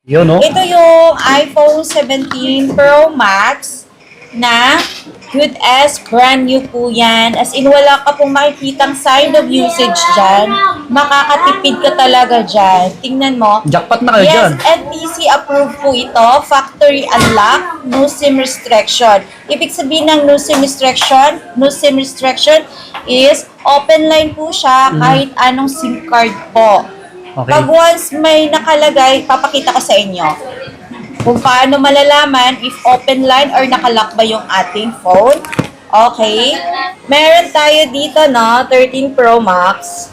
Yun, no? Ito yung iPhone 17 Pro Max na good as brand new po yan. As in, wala ka pong makikitang sign of usage dyan. Makakatipid ka talaga dyan. Tingnan mo. Jackpot na kayo dyan. Yes, NTC approved po ito. Factory unlock, no SIM restriction. Ibig sabihin ng no SIM restriction is open line po siya kahit anong SIM card po. Okay. Pag once may nakalagay, papakita ko sa inyo kung paano malalaman if open line or nakalock ba yung ating phone. Okay. Meron tayo dito, no, 13 Pro Max.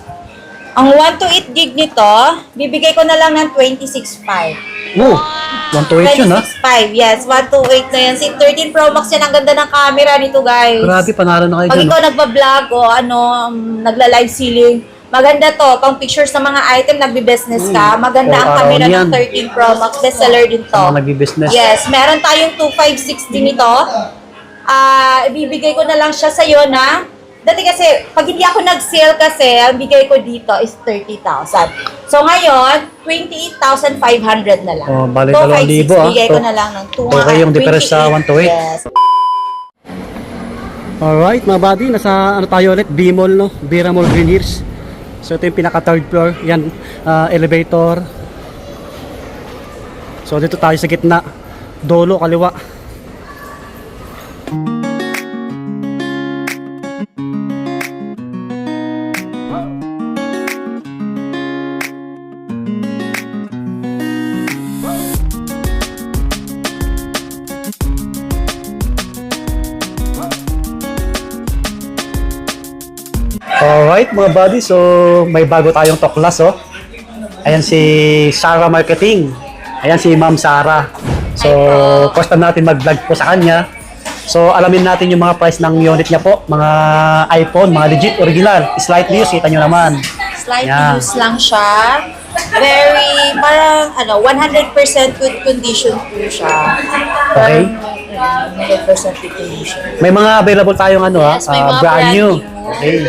Ang 128 gig nito, bibigay ko na lang ng 26.5. Oh, 128 yun, ha? 26.5, yes. 128 na yan. Si 13 Pro Max yan, ang ganda ng camera nito, guys. Grabe, panalo na kayo Pag dyan. ikaw nagpa-vlog o nagla-live selling, maganda to. Pang pictures ng mga item, nagbi-business ka. Maganda ang araw camera yan. ng 13 Pro Max. Bestseller din to. Mga nagbi-business. Yes, meron tayong 256 din ito. Ibibigay ko na lang siya sa'yo na, dati kasi, pag hindi ako nag-sale kasi, ang bigay ko dito is 30,000. So ngayon, 28,500 na lang. Oh, bali 256, 2,000, bigay ko na lang ng 200. Okay yung difference sa 128. Yes. Alright, mga buddy, nasa ano tayo ulit? B-Mall, no? Bira Mall Green Hills. So ito yung pinaka third floor. Yan, elevator. So dito tayo sa gitna. Dolo, kaliwa. Alright mga buddy, so may bago tayong tuklas, oh. Ayan si Sarah Marketing. Ayan si Ma'am Sarah. So first time natin mag-vlog po sa kanya. So alamin natin yung mga price ng unit niya po. Mga iPhone, mga legit, original. Slightly used, kita nyo naman. Slight Yan. use lang siya. Very, parang, 100% good condition po siya. Okay. 100% good condition. May mga available tayong ano, Yes, may mga brand new. Okay.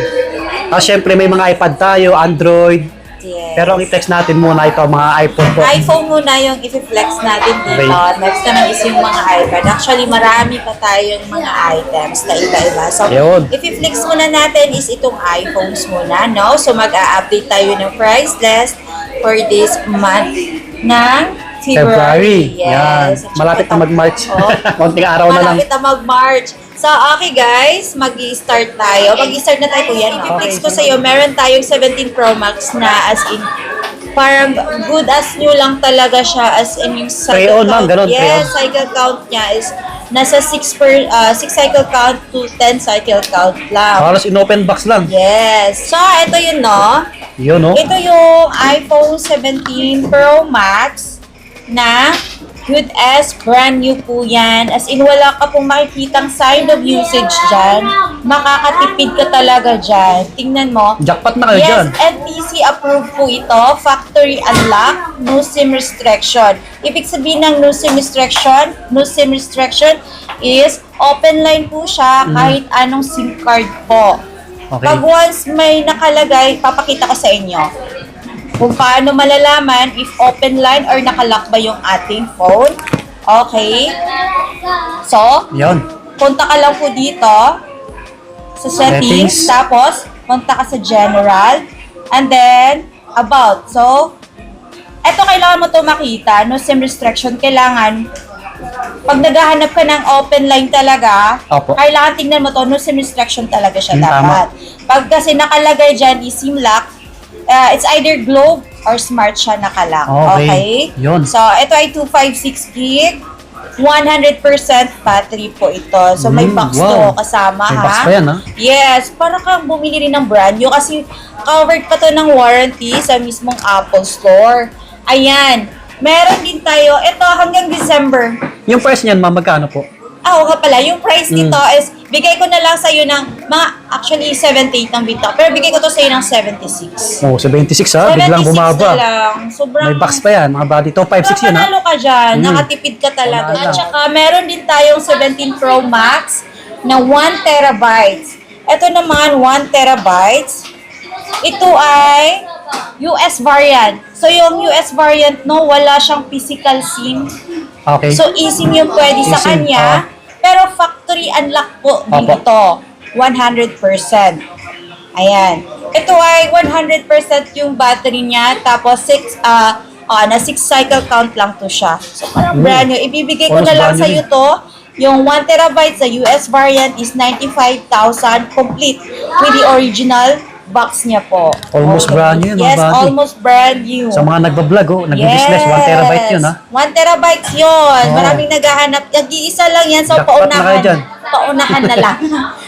Syempre may mga iPad tayo, Android. Yes. Pero ang i-flex natin muna ito, mga iPhone po. iPhone muna yung i-flex natin dito. Okay. Next naman is yung mga iPad. Actually, marami pa tayong mga items na iba-iba. So, Ayun. i-flex muna natin is itong iPhones muna, no? So, mag-a-update tayo ng price list for this month ng February. Yan. Yes. Malapit na mag-March. Oh. Konting araw na lang. Malapit na mag-March. So, okay guys, mag-i-start tayo. Mag-i-start na tayo po yan. I-flex ko sa'yo, meron tayong 17 Pro Max na as in, parang good as new lang talaga siya as in yung cycle Pre-on lang, count. ganun, Yes, pre-on. cycle count niya is nasa 6 cycle count to 10 cycle count lang. Halos in-open box lang. Yes. So, ito yun, no? Yun, no? Ito yung iPhone 17 Pro Max na good as brand new po yan. As in, wala ka pong makikitang sign of usage dyan. Makakatipid ka talaga dyan. Tingnan mo. Jackpot na kayo dyan. Yes, NTC approved po ito. Factory unlock, no SIM restriction. Ibig sabihin ng no SIM restriction is open line po siya kahit anong SIM card po. Okay. Pag once may nakalagay, papakita ko sa inyo kung paano malalaman if open line or nakalock ba yung ating phone. Okay. So, Yun. punta ka lang po dito sa settings, tapos punta ka sa general, and then about. So, eto kailangan mo to makita, no SIM restriction, kailangan pag naghahanap ka ng open line talaga, Opo. kailangan tingnan mo to, no SIM restriction talaga siya Tama. dapat. Pag kasi nakalagay dyan is SIM lock, it's either globe or smart siya nakalang. Okay. Yun. So, ito ay 256 gig. 100% battery po ito. So, may box wow. to kasama, May ha? box pa yan, ha? Yes. Para kang bumili rin ng brand new kasi covered pa to ng warranty sa mismong Apple Store. Ayan. Meron din tayo. Ito hanggang December. Yung price niyan, ma'am, magkano po? Oo nga pala, yung price nito is, bigay ko na lang sa'yo ng mga, actually 78 ang bita. Pero bigay ko to sa'yo ng 76. Oh, sa 26 ha, biglang 76 bumaba. na lang. Sobrang, May box pa yan, mga buddy. 256 yun ha. panalo ka dyan, nakatipid ka talaga. Panalo. At saka meron din tayong 17 Pro Max na 1 terabytes. Ito naman, 1 terabytes. Ito ay US variant. So, yung US variant, no, wala siyang physical SIM. Okay. So, eSIM yung pwede sa eSIM, kanya. Pero factory unlock po din Opo. ito. 100%. Ayan. Ito ay 100% yung battery niya. Tapos, 6 cycle count lang to siya. So, parang brand new. Ibibigay ko Almost na lang brand sa new iyo to. Yung 1 terabyte sa US variant is 95,000 complete with the original box niya po. Almost brand new, mga Yes, buddy. almost brand new. Sa mga nagbablog, nagbi-business, 1 terabyte yun, ha? 1 terabyte yun. Oo. Maraming naghahanap. Nag-iisa lang yan. So, Jackpot na kayo dyan. paunahan na lang.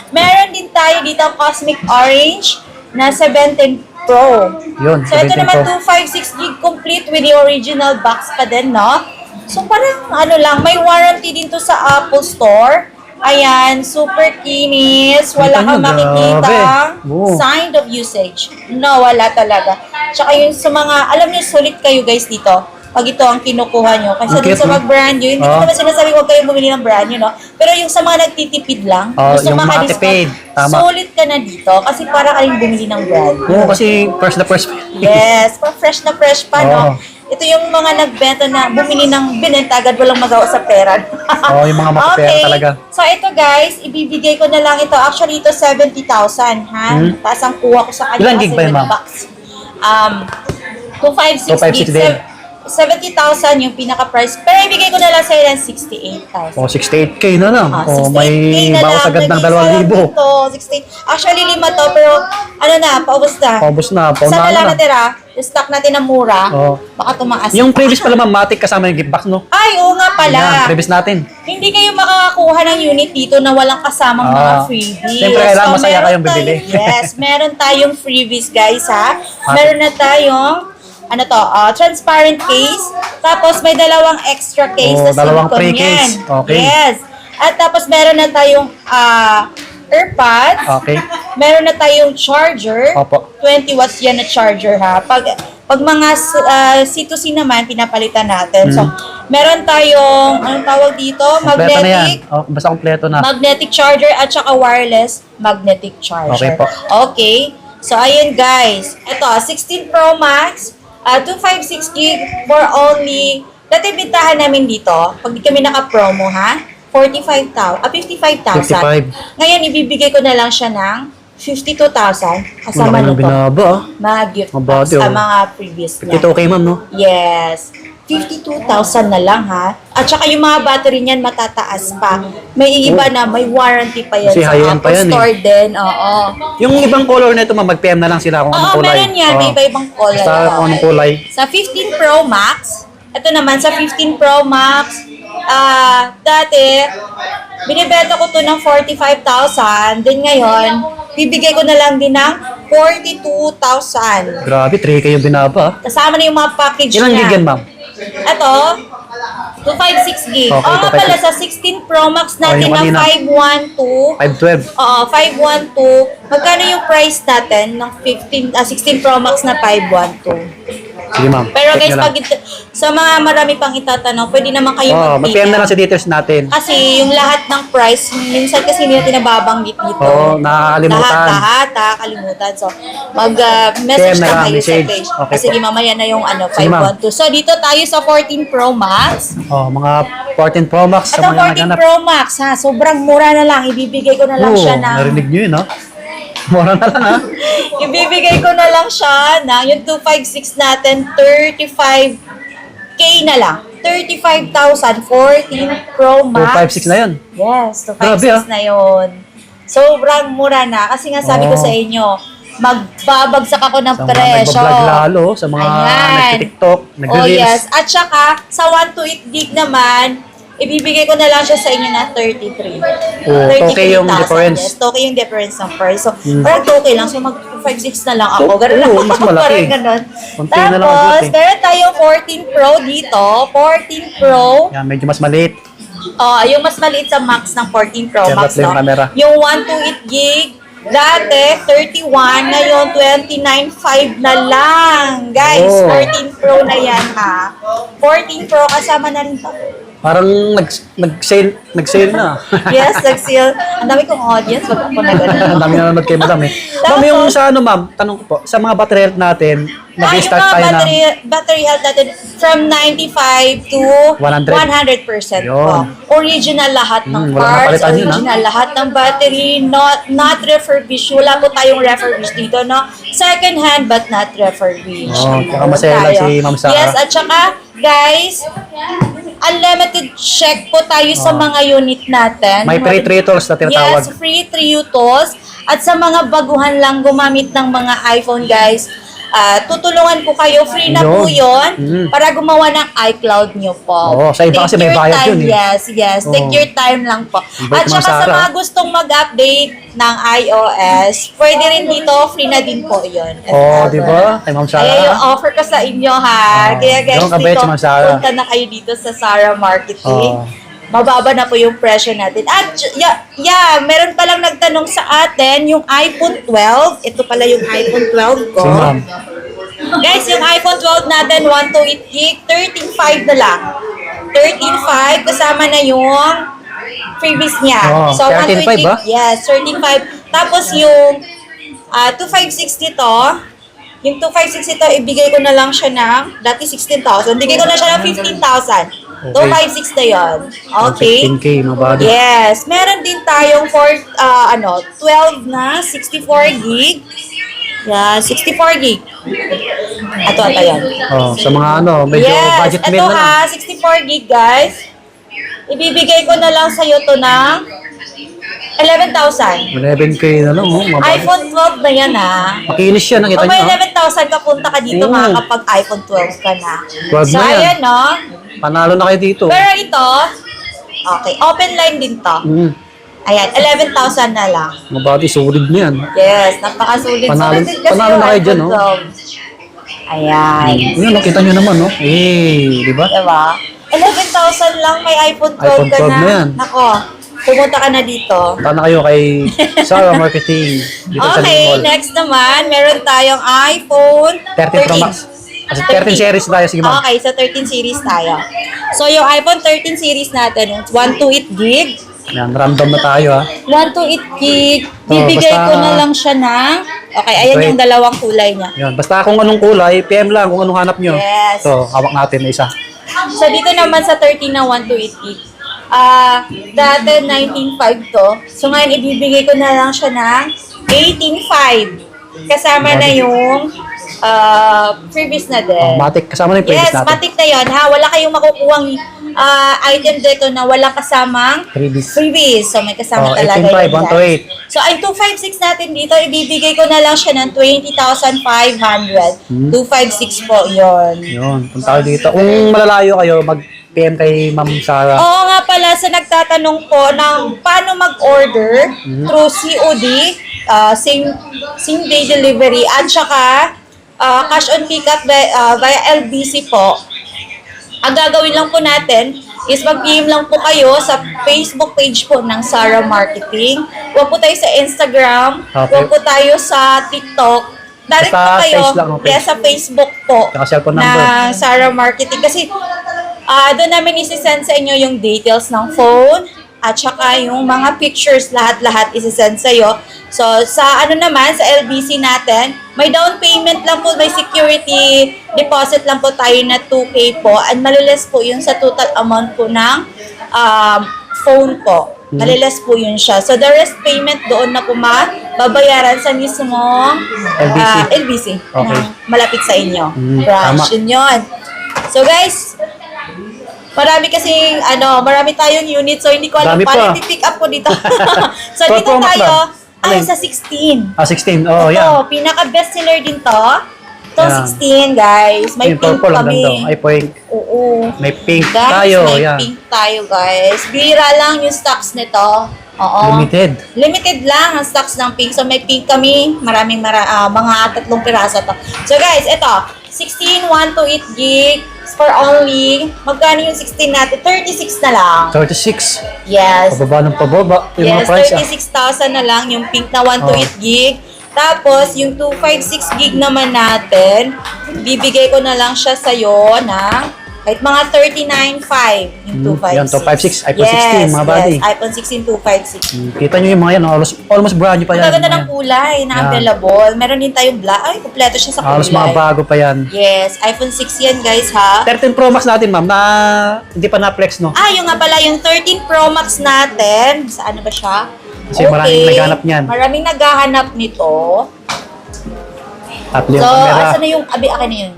Meron din tayo dito Cosmic Orange na 17 Pro. Yun, So, ito 17 naman Pro. 256 gig complete with the original box pa din, no? So, parang ano lang, may warranty din to sa Apple Store. Ayan, super kinis. Wala Kita kang nyo, makikita grabe. Oo. sign of usage. No, wala talaga. Tsaka yung sa mga, alam niyo, sulit kayo guys dito. Pag ito ang kinukuha nyo. Kasi Ang dun cute, sa no? mag-brand new, hindi ko Oo. naman sinasabi huwag kayong bumili ng brand new, no? Pero yung sa mga nagtitipid lang, gusto yung maka-discount, makatipid. Tama. sulit ka na dito kasi para kayong bumili ng brand new. Oo, kasi first na first. Yes, pa fresh na fresh pa, no? Oo. Ito yung mga nagbenta na bumili ng binenta agad walang magawa sa pera. Oo, yung mga makapera talaga. So ito guys, ibibigay ko na lang ito. Actually ito 70,000, ha? Tapos ang kuha ko sa kanya Ilan gig ba yun, ma'am? box. 256 256 gig. din. 70,000 yung pinaka-price. Pero ibigay ko na lang sa ilan 68,000. Oh, 68K na lang. Oh, 68K may na bawas lang, agad ng nag-isa lang 2,000. dito, 68. Actually, 5 to, pero ano na, paubos na. Paubos na, Saan na paunahan lang na. natira? Stock natin ng mura. Oo. Baka tumaas. Yung previous pala, ma'am, matic kasama yung gift box, no? Ay, oo nga pala. Yan, previous natin. Hindi kayo makakakuha ng unit dito na walang kasamang mga Ah, freebies. siyempre, kailangan masaya meron kayong bibili. Yes, meron tayong freebies, guys, ha? Meron na tayong transparent case. Tapos may dalawang extra case Oh, na dalawang silicone pre-case. yan. Okay. Yes. At tapos meron na tayong AirPods. Okay. Meron na tayong charger. Opo. 20 watts yan na charger, ha. Pag mga C2C naman, pinapalitan natin. So, meron tayong, anong tawag dito? Kompleto na yan. Magnetic. Oh, basta kompleto na. Magnetic charger at saka wireless magnetic charger. Okay po. Okay. So, ayun guys. Ito, 16 Pro Max, 256 gig for only, dati bintahan namin dito, pag di kami naka-promo ha, 55,000. 55. Ngayon, ibibigay ko na lang siya ng 52,000 kasama Wala nito. nang binaba, ah. Mga gift Ang box body, sa oh. mga previous na. Ito okay, ma'am, no? Yes. 52,000 na lang ha. At saka yung mga battery niyan matataas pa. May iba na may warranty pa yan Kasi sa high-end pa Apple yan, Store din. Oo. Yung ibang color na ito, ma'am, mag-PM na lang sila kung anong Oo, kulay. meron yan. May Oo. iba-ibang color. Basta kung anong kulay. Sa 15 Pro Max, ito naman sa 15 Pro Max, dati, binibenta ko to ng 45,000. Then ngayon, bibigay ko na lang din ng 42,000. Grabe, 3K yung binaba, ah. Kasama na yung mga package Ilang niya. gig yan, ma'am? Ito, 256 gig. Okay, Oo nga 256. pala, sa 16 Pro Max natin yung na kanina. 512. 512. Oo, 512. Magkano yung price natin ng 16 Pro Max na 512? Sige, ma'am. Pero Check guys, na lang. sa mga marami pang itatanong, pwede naman kayo Oh, mag-PM na lang mag-PM. sa details natin. Kasi yung lahat ng price, minsan kasi hindi natin nababanggit dito. Oo, nakakalimutan. Lahat, kalimutan. So, mag-message PM na na lang, kayo sa message. page. Okay Kasi po. mamaya na yung Sige, ma'am. 512. So, dito tayo sa 14 Pro Max. Oh, mga 14 Pro Max sa Ito, mga 14 naghanap. Pro Max, ha? Sobrang mura na lang. Ibibigay ko na lang Oo, siya ng... narinig nyo yun, ha? Mura na lang, ha? Ibibigay ko na lang siya na yung 256 natin, 35K na lang. 35,000, 14 Pro Max. 256 na yun. Yes, 256 Grabe, ah. na yun. Sobrang mura na. Kasi nga sabi ko Oo. sa inyo, magbabagsak ako ng Sa mga presyo. nagbablog lalo, sa mga Ayan. nagtitiktok, Oh nagre-reels. yes. At saka, sa 128 gig naman, ibibigay ko na lang siya sa inyo na 33. Oh, okay yung 33,000, difference. Yes, okay yung difference ng price. So, parang okay lang. So, mag-5.6 na lang ako. Oh, Ganun lang. oo, mas malaki. Parang ganun. Konti na lang ang Tapos, buti. meron tayong 14 Pro dito. 14 Pro. Yan, medyo mas maliit. Yung mas maliit sa max ng 14 Pro Kaya Max, tatlo yung no? camera. Yung 128 gig, dati 31, ngayon 29.5 na lang. Guys, Oh. 14 Pro na yan, ha? 14 Pro kasama na rin to. Parang nag-sale na. Yes, nag-sale. Ang dami kong audience, wag ako na Ang ganun. dami na nanonood kay madam, eh. Ma'am, yung sa ano, ma'am, tanong ko po, sa mga battery health natin, Nag-start yung mga tayo battery health natin from 95 to 100. 100% Yun. po. Original lahat ng Walang parts, napalitan yun, original lahat ng battery, not refurbished. Wala po tayong refurbished dito, no? Second hand but not refurbished. Oh, Meron saka masaya lang tayo. si Ma'am Sarah. Yes, at saka, guys, unlimited check po tayo sa mga unit natin. May free tools na tinatawag. Yes, free 3 tools. At sa mga baguhan lang gumamit ng mga iPhone, guys, tutulungan ko kayo. Free na po yun para gumawa ng iCloud nyo po. Oo, sa iba kasi may your bayad time, yun eh. Yes. Take Oo. your time lang po. Bait At Ma'am saka sa Sarah. mga gustong mag-update ng iOS, pwede rin dito, free na din po yun. Oh, di ba? Kay Ma'am Sarah. Ayan yung offer ko sa inyo, ha? Kaya guys, Yung kabait si Ma'am Sarah. punta na kayo dito sa Sarah Marketing. Oh. Mababa na po yung presyo natin. At meron palang nagtanong sa atin yung iPhone 12. Ito pala yung iPhone 12 ko. Si Ma'am. Guys, yung iPhone 12 natin, 128 gig, 13.5 na lang. 13.5, kasama na yung previous niya. Oh, 13.5 128 ba? Yes, 13.5. Tapos yung 2560 to, yung 2560 to, ibigay ko na lang siya ng, dati 16,000, bigay ko na siya ng 15,000. Okay. 256 na yun. Okay? 15K, mga buddy. Yes. Meron din tayong 12 na 64 gig. Yeah, 64 gig. Ito yan. Oh, sa mga medyo Yes, budget ito meal na lang. ha, 64 gig guys. Ibibigay ko na lang sa'yo to ng 11,000. 11K na lang, mga buddy. iPhone 12 na yan ha. Makinis yan, nakita Kung may nyo. 11,000 ka, punta ka dito Oo. makakapag iPhone 12 ka na. 12 So na yan. ayan no. Panalo na kayo dito. Pero ito, okay, open line din to. Ayan, 11,000 na lang. Mga buddy, solid na yan. Yes, napakasulit. Panalo- Sulit din kasi panalo yung na kayo dyan, iPhone no? 12. Ayan. Yun, nakita nyo naman, no? Eh, di ba? Diba? 11,000 lang may iPhone 12 iPhone ka 12 na. na yan. Nako, pumunta ka na dito. Punta na kayo kay Sarah Marketing dito sa Okay, Mall. next naman, meron tayong iPhone 13 Pro Max. Kasi 13 series tayo, sige ma'am. Okay, so 13 series tayo. So, yung iPhone 13 series natin, 128 gig. Yan, random na tayo ha. 128 gig. Bibigay basta- ko na lang siya ng... Okay, ayan Wait. yung dalawang kulay niya. Yan, basta kung anong kulay, PM lang kung anong hanap nyo. Yes. So, hawak natin na isa. So, dito naman sa 13 na 128 gig. Dati 19.5 to. So, ngayon ibibigay ko na lang siya ng 18.5. Kasama na yung previous na din. Matic, kasama na yung previous Yes, natin. matik na yon ha. Wala kayong makukuhang item dito na walang kasamang Previous. previous. So, may kasama Oh, talaga 18.5, yan, 128. guys. So, ang 256 natin dito, ibibigay ko na lang siya ng 20,500. 256 po yon. Yun, punta kayo dito. Kung malalayo kayo, mag-PM kay Ma'am Sarah. Oo nga pala, sa nagtatanong po ng paano mag-order through COD, same day delivery, at saka cash on pickup via LBC po. Ang gagawin lang po natin is mag-PM lang po kayo sa Facebook page po ng Sarah Marketing. Huwag po tayo sa Instagram, Okay. huwag po tayo sa TikTok. Direct Basta po kayo page lang, okay. yes, sa Facebook po Tsaka cellphone na number. Sarah Marketing. Kasi doon namin isi-send sa inyo yung details ng phone at saka yung mga pictures, lahat-lahat isi-send sa iyo. So, sa naman, sa LBC natin, may down payment lang po, may security deposit lang po tayo na 2K po and maliles po yun sa total amount po ng phone po. Maliles po yun siya. So, the rest payment doon na po babayaran sa mismong LBC Okay. na malapit sa inyo. tama. Branch, yun. So, guys, marami kasing, marami tayong unit, so hindi ko alam Dami paano pa. i-pick up ko dito. So, Pro dito Max tayo, ba? Alin? sa 16. 16, oh, yan. Ito, pinaka-best seller din to. Ito, Yan. 16, guys. May Yung pink purple ang kami. ganda. Ay, pink. Oo. May pink Guys, tayo, may yan. pink tayo, guys. Bira lang yung stocks nito. Oo. Limited. Limited lang ang stocks ng pink. So, may pink kami. Maraming, mga 3 piraso to. So, guys, ito. 16, 128 gig for only, magkano yung 16 natin? 36 na lang. 36. Yes. Pababa ng pababa. Yung Yes, mga price 36,000 na lang yung pink na 128 gig. Tapos, yung 256 gig naman natin, bibigay ko na lang siya sa'yo na Kahit mga 39.5 yung 256. Yan, 256, iPhone 16, mga buddy. Yes, iPhone 16, 256. Kita nyo yung mga yan, almost brand new pa yan. Ang ganda Mga ng yan. kulay na Yan. available. Meron din tayong black. Ay, kompleto siya sa kulay. Halos mga bago pa yan. Yes, iPhone 6 yan guys ha. 13 Pro Max natin, ma'am, na hindi pa na-flex, no? Ah, yung nga pala, yung 13 Pro Max natin. Saan na ba siya? Kasi maraming naghahanap niyan. Maraming naghahanap nito. Tatlo yung So, camera. asa na yung, akin na yun.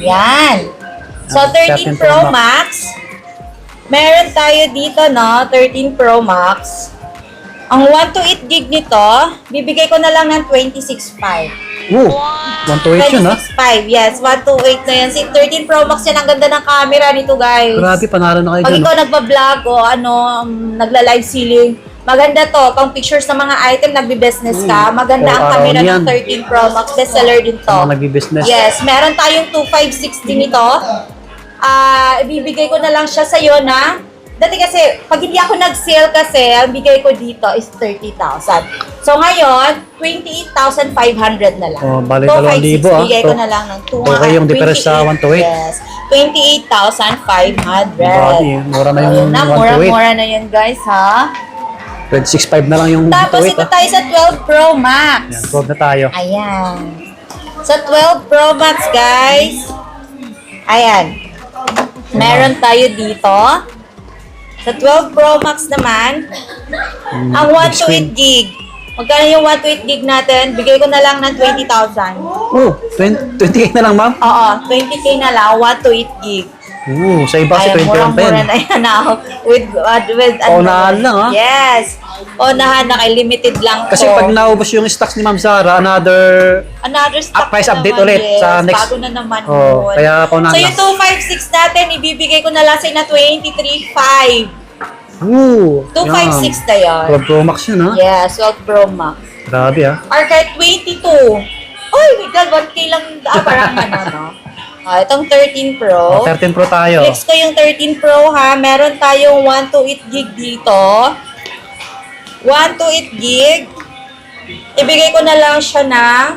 Yan. So, 13 Pro Max. Meron tayo dito, no? 13 Pro Max. Ang 128 gig nito, bibigay ko na lang ng 26.5. Ooh, 128 yun, ha? 26.5, yes. 128 na yan. Si 13 Pro Max yan. Ang ganda ng camera nito, guys. Grabe, panalo na kayo Pag dyan, ikaw no? nagpa-vlog o nagla-live selling, maganda to. Pang pictures ng mga item, nagbi-business ka. Maganda ang araw camera yan. ng 13 Pro Max. Bestseller din to. Mga nagbi-business. Yes, meron tayong 256 din ito. Ibibigay ko na lang siya sa'yo na, dati kasi, pag hindi ako nag-sale kasi, ang bigay ko dito is 30,000. So ngayon, 28,500 na lang. Oh, bali 256, 2,000, ah. bigay ko na lang ng 200. Okay yung difference sa 128. Yes, 28,500. Bali, mura na yung 128. Mura na yun guys, ha? 26.5 na lang yung Tapos 128, ito ha? tayo sa 12 Pro Max. Yan, 12 na tayo. Ayan. Sa 12 Pro Max, guys. Ayan. Meron tayo dito. Sa 12 Pro Max naman, ang 128 gig. Magkano yung 128 gig natin? Bigay ko na lang ng 20,000. Oh, 28 na lang, ma'am? Oo, 20K na lang, 128 gig. Oo, sa iba si Ayan, 21 pa yan. murang-mura na yan now. With Unahan lang, ha? Yes. Unahan na kay limited lang Kasi to. pag naubos yung stocks ni Ma'am Zara, another Another stock price na update naman, ulit yes. sa next- Bago na naman Oh, yun. kaya paunahan So lang. yung 256 natin, ibibigay ko na lang sa na 23.5. Ooh, 256 na yun. 12 Pro Max yun, ha? Yes, 12 Pro Max. Grabe, ha? Or kahit 22. Oy, my God, 1K lang. Parang ano, no? Itong 13 Pro. 13 Pro tayo. Flex ko yung 13 Pro ha. Meron tayong 128 gig dito. 128 gig. Ibigay ko na lang siya ng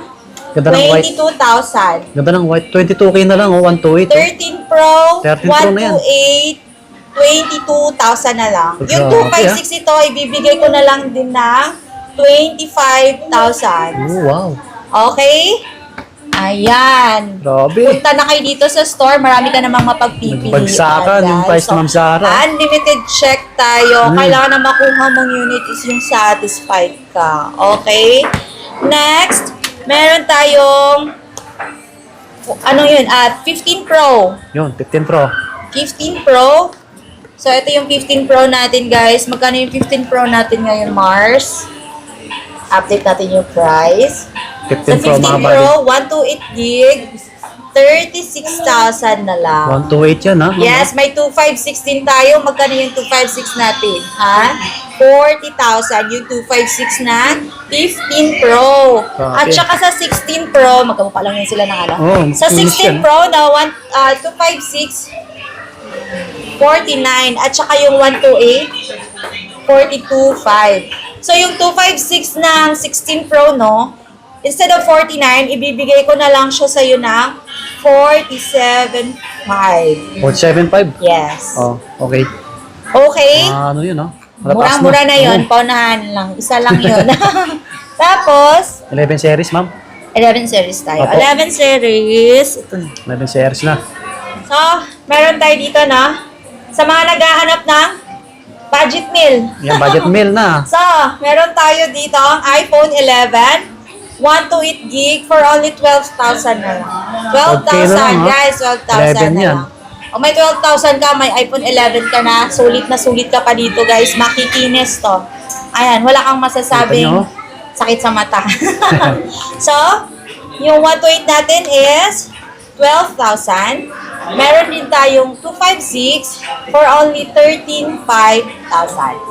Ganda ng white. 22,000. Ganda ng white. 22K na lang, oh. 128. 13 Pro, 13 Pro na yan. 128, 22,000 na lang. Yung Grabe, 256 ito, ibibigay ko na lang din ng 25,000. Oh, wow. Okay? Ayan. Grabe. Punta na kayo dito sa store, marami ka namang mapagpipilian. Nagbagsakan yung price ni Ma'am Zara. Unlimited check tayo. Kailangan na makuha mong unit is yung satisfied ka. Okay? Next, meron tayong 15 Pro. Yun, 15 Pro. 15 Pro. So, ito yung 15 Pro natin, guys. Magkano yung 15 Pro natin ngayon, Mars? Update natin yung price. 15 Sa Pro, 15 mga Pro, buddy. 128 gig, 36,000 na lang. 128 yan, ha? Yes, may 256 din tayo. Magkano yung 256 natin? Ha? 40,000. Yung 256 na 15 Pro. Grabe. At saka sa 16 Pro, magkamukha lang yun sila ng ano. Oh, Sa finish 16 yan. Pro na 256, 49. At saka yung 128, 42.5. So, yung 256 ng 16 Pro, no? Instead of 49, ibibigay ko na lang siya sa'yo ng 47.5. 47.5. Yes. Oh, okay. Okay? Ano yun, ha? Malataas Murang-mura na yun. Oh, Paunahan lang. Isa lang yun. Tapos, 11 series, ma'am. 11 series tayo. Opo. 11 series. Ito na. 11 series na. So, meron tayo dito na sa mga naghahanap ng budget meal. Yan, budget meal na. So, meron tayo dito ang iPhone 11, 128 gig for only 12,000 na lang. 12K 12,000, na lang, ha? guys. 12,000 11 na yan. lang. O may 12,000 ka, may iPhone 11 ka na. Sulit na sulit ka pa dito, guys. Makikinis to. Ayan, wala kang masasabing Kita nyo? sakit sa mata. So, yung 128 natin is 12,000. Meron din tayong 256 for only 13,500.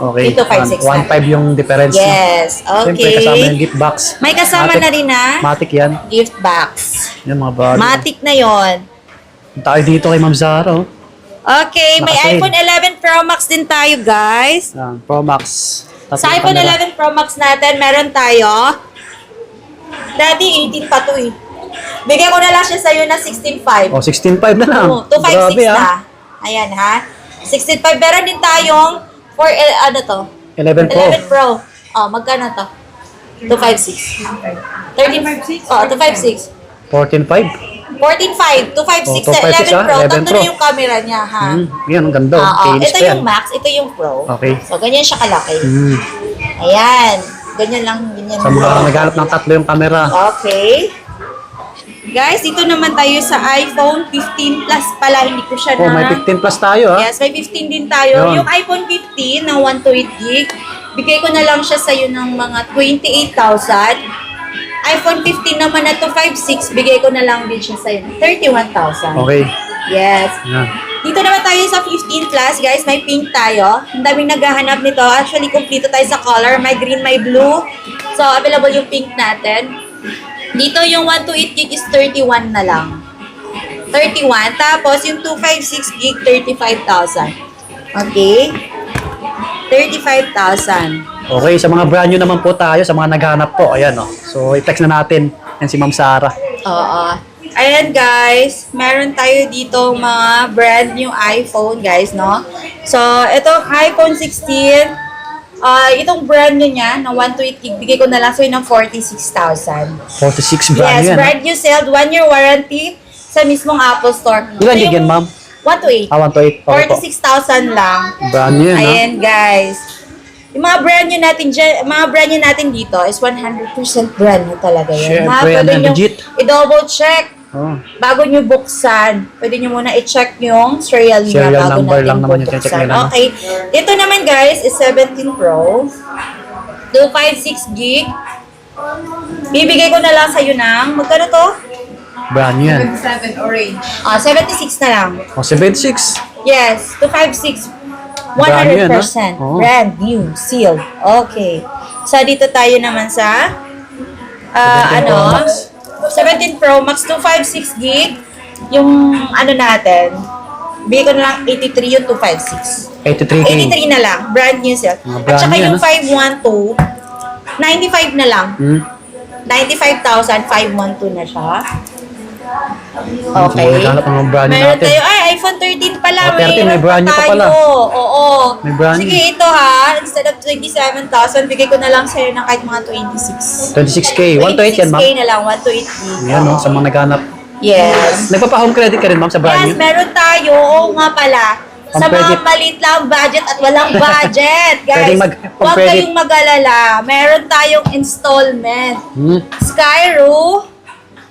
Okay. Yung 256 natin. 1.5 yung difference. no? Yes, Siyempre, okay. kasama yung gift box. May kasama Matic. na rin na Matic yan. gift box. Yan, mga buddy. Matic na yon. Tayo dito kay Ma'am Zara, oh. Okay, may Naka-sale. iPhone 11 Pro Max din tayo, guys. Yan, Pro Max. Tapos Sa yung iPhone camera. 11 Pro Max natin, meron tayo. Daddy, 18 pa to eh. Bigyan ko na lang siya sa'yo na 16.5. Oh, 16.5 na lang. Oo, 256 Grabe, na. ah. Ayan, ha? 16.5. Meron din tayong ano to? 11 Pro. 11 Pro. Oh, magkano to? 256. 13.56? Oh, 256. 14.5. 14.5, 256, Oh, 256, 11 Pro. 11 Tatlo Pro. na yung camera niya, ha? Yan, ang ganda. Oo. Kinis Ito pa yan. yung Max, ito yung Pro. Okay. So, ganyan siya kalaki. Mm. Ayan. Ganyan lang, ganyan Sa mga lang. naghanap ng tatlo yung camera. Okay. Guys, dito naman tayo sa iPhone 15 Plus pala. Hindi ko siya Oh, may 15 plus tayo, ha? Yes, may 15 din tayo. Yun. Yung iPhone 15 na 128 gig, bigay ko na lang siya sa'yo ng mga 28,000. iPhone 15 naman na 256, bigay ko na lang din siya sa'yo ng 31,000. Okay. Yes. Yan. Dito naman tayo sa 15 Plus, guys. May pink tayo. Ang daming naghahanap nito. Actually, kompleto tayo sa color. May green, may blue. So, available yung pink natin. Dito yung 128 gig is 31 na lang. 31. Tapos, yung 256 gig, 35,000. Okay? 35,000. Okay, sa mga brand new naman po tayo, sa mga naghanap po, ayan, oh. So, i-text na natin. Yan si Ma'am Sarah. Oo. Ayan guys, meron tayo dito mga brand new iPhone guys, no? So, itong iPhone 16, itong brand new niya, na 128 gig, bigay ko na lang sa'yo ng 46,000. 46 brand Yes, new yan, brand new sale, 1 year warranty sa mismong Apple Store. Ilan gig yan, ma'am? 128. 128. Okay po. 46,000 lang. Brand new yan, ha? Ayan guys. Yung mga brand new natin mga brand new natin dito is 100% brand new talaga yan. Syempre, yan, Pwede nyo legit. i-double check. Oh. Bago nyo buksan, pwede nyo muna i-check yung serial niya Serial bago number natin lang naman yung bubuksan. check nila, no? Okay. Ito naman guys is 17 Pro. 256 gig. Bibigay ko na lang sa'yo ng, magkano to? Brand new yan. 7 orange. 76 na lang. Oh, 76. Yes, 256. 100%. Brand new yan, ha? Oo. Brand new, sealed. Okay. So, dito tayo naman sa 17 Pro Max. 17 Pro Max 256 gig. Yung ano natin, bigay ko na lang 83 yung 256. 83K. 83 na lang. Brand new sale. Mga At brand saka new, yung ano? 512, 95 na lang. Hmm? 95,000, 512 na siya. So, Okay. naghanap ng mga brand new Meron natin. tayo, iPhone 13 pala. Oh, 13, may brand new pa tayo. pala. Oo. May brand Sige, new. ito ha. Instead of 27,000, bigay ko na lang sa'yo ng kahit mga 26. 26K. 128 yan, ma'am. 26K na lang, 128. Yan, oh, sa mga naghanap. Yes. Nagpapa-home credit ka rin, ma'am, sa brand Yes, new? meron tayo. Oo nga pala. Sa Ang mga credit. maliit lang budget at walang budget, guys. Pwedeng Huwag credit. kayong mag-alala. Meron tayong installment. Hmm? Skyro.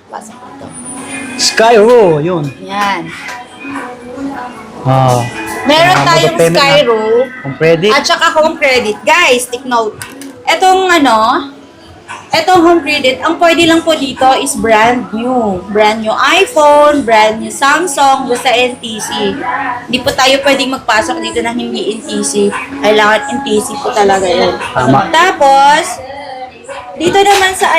Pasok ito. Skyro, yun. Yan. Ah. Meron Mga tayong payment na. Skyro. Home credit. At saka home credit. Guys, take note. Etong etong home credit, ang pwede lang po dito is brand new. Brand new iPhone, brand new Samsung, basta NTC. Hindi po tayo pwedeng magpasok dito na hindi NTC. Kailangan NTC po talaga yun. Tama. Tapos, dito naman sa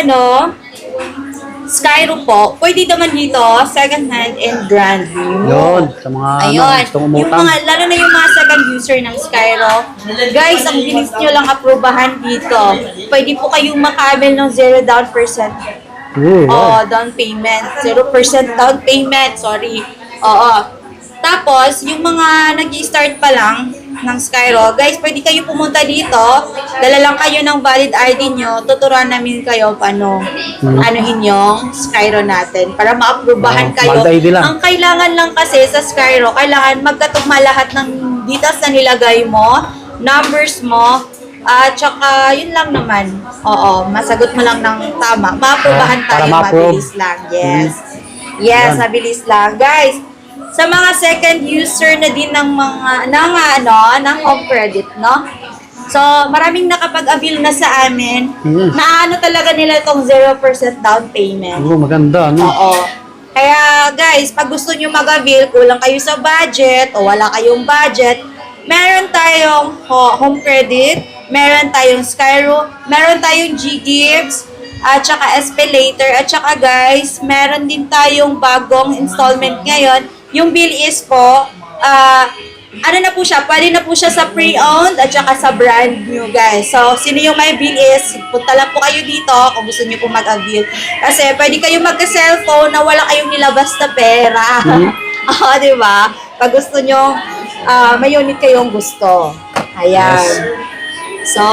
Skyro po, pwede naman dito, second hand and brand new. Yun, sa mga Ayun. gustong Yung umutang. mga, lalo na yung mga second user ng Skyro. Guys, ang bilis nyo lang aprobahan dito. Pwede po kayong makabil ng 0 down percent. Ooh, wow. Down payment. 0% down payment. Sorry. Oo. Tapos, yung mga nag-start pa lang ng Skyro, guys, pwede kayo pumunta dito. Dala lang kayo ng valid ID nyo. Tuturuan namin kayo paano anuhin yung Skyro natin para maaprubahan kayo. Valid ID lang. Ang kailangan lang kasi sa Skyro, kailangan magkatugma lahat ng details na nilagay mo, numbers mo, at saka yun lang naman. Oo, masagot mo lang ng tama. Maaprubahan Para tayo, ma-approve. mabilis lang. Yes. Yes, Yan. mabilis lang. Guys, sa mga second user na din ng mga ng home credit, no? So, maraming nakapag-avail na sa amin. Na talaga nila itong 0% down payment. Oo, maganda, no? Oo. Kaya guys, pag gusto nyo mag-avail, kulang kayo sa budget o wala kayong budget, meron tayong home credit, meron tayong Skyro, meron tayong G-Gives, at saka Espelator, at saka guys, meron din tayong bagong installment ngayon. Yung bill is po, ano na po siya, pwede na po siya sa pre-owned at saka sa brand new, guys. So, sino yung may bill is, punta lang po kayo dito kung gusto niyo po mag-avail. Kasi pwede kayong magka-cellphone na wala kayong nilabas na pera. Oo, di ba? Pag gusto nyo, may unit kayong gusto. Ayan. Yes. So,